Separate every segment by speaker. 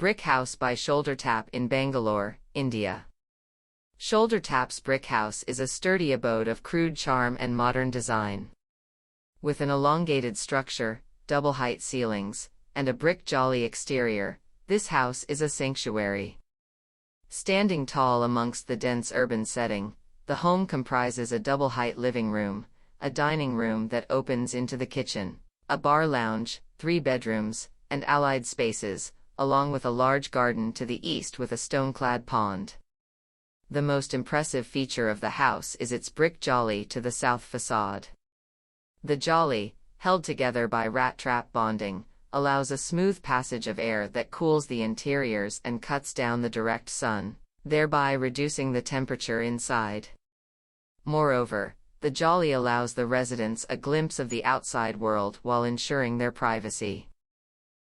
Speaker 1: Brick House by ShoulderTap in Bangalore, India. ShoulderTap's brick house is a sturdy abode of crude charm and modern design. With an elongated structure, double-height ceilings, and a brick jali exterior, this house is a sanctuary. Standing tall amongst the dense urban setting, the home comprises a double-height living room, a dining room that opens into the kitchen, a bar lounge, 3 bedrooms, and allied spaces, along with a large garden to the east with a stone-clad pond. The most impressive feature of the house is its brick jali to the south facade. The jali, held together by rat trap bonding, allows a smooth passage of air that cools the interiors and cuts down the direct sun, thereby reducing the temperature inside. Moreover, the jali allows the residents a glimpse of the outside world while ensuring their privacy.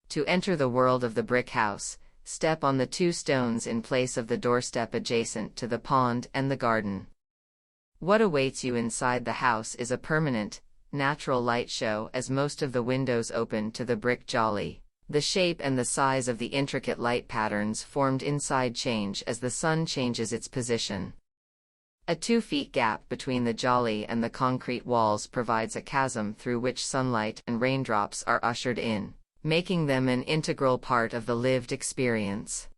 Speaker 1: To enter the world of the brick house, step on the 2 stones in place of the doorstep adjacent to the pond and the garden. What awaits you inside the house is a permanent, natural light show as most of the windows open to the brick jali. The shape and the size of the intricate light patterns formed inside change as the sun changes its position. A 2-foot gap between the jali and the concrete walls provides a chasm through which sunlight and raindrops are ushered in, making them an integral part of the lived experience.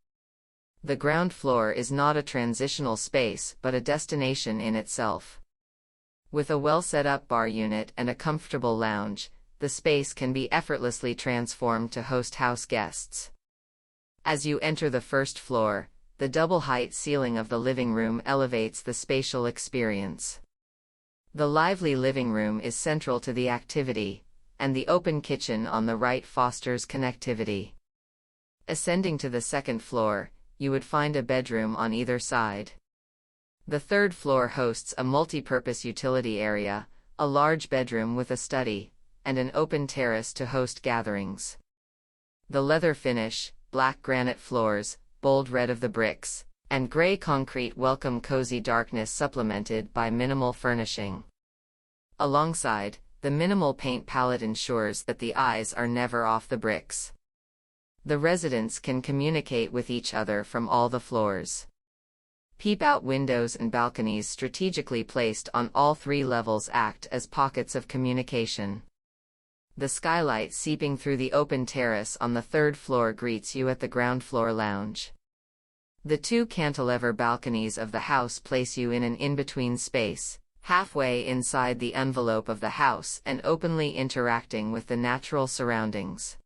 Speaker 1: The ground floor is not a transitional space but a destination in itself. With a well-set-up bar unit and a comfortable lounge, the space can be effortlessly transformed to host house guests. As you enter the first floor, the double-height ceiling of the living room elevates the spatial experience. The lively living room is central to the activity, and the open kitchen on the right fosters connectivity. Ascending to the second floor, you would find a bedroom on either side. The third floor hosts a multi-purpose utility area, a large bedroom with a study, and an open terrace to host gatherings. The leather finish, black granite floors, bold red of the bricks, and gray concrete welcome cozy darkness supplemented by minimal furnishing. Alongside, the minimal paint palette ensures that the eyes are never off the bricks. The residents can communicate with each other from all the floors. Peep-out windows and balconies strategically placed on all 3 levels act as pockets of communication. The skylight seeping through the open terrace on the 3rd floor greets you at the ground floor lounge. The 2 cantilever balconies of the house place you in an in-between space, halfway inside the envelope of the house and openly interacting with the natural surroundings.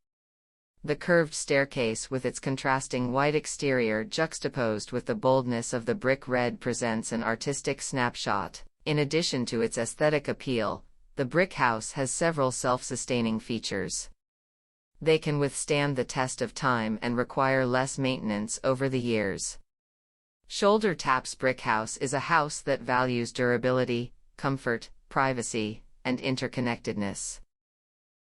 Speaker 1: The curved staircase with its contrasting white exterior juxtaposed with the boldness of the brick red presents an artistic snapshot. In addition to its aesthetic appeal, the brick house has several self-sustaining features. They can withstand the test of time and require less maintenance over the years. ShoulderTap's brick house is a house that values durability, comfort, privacy, and interconnectedness.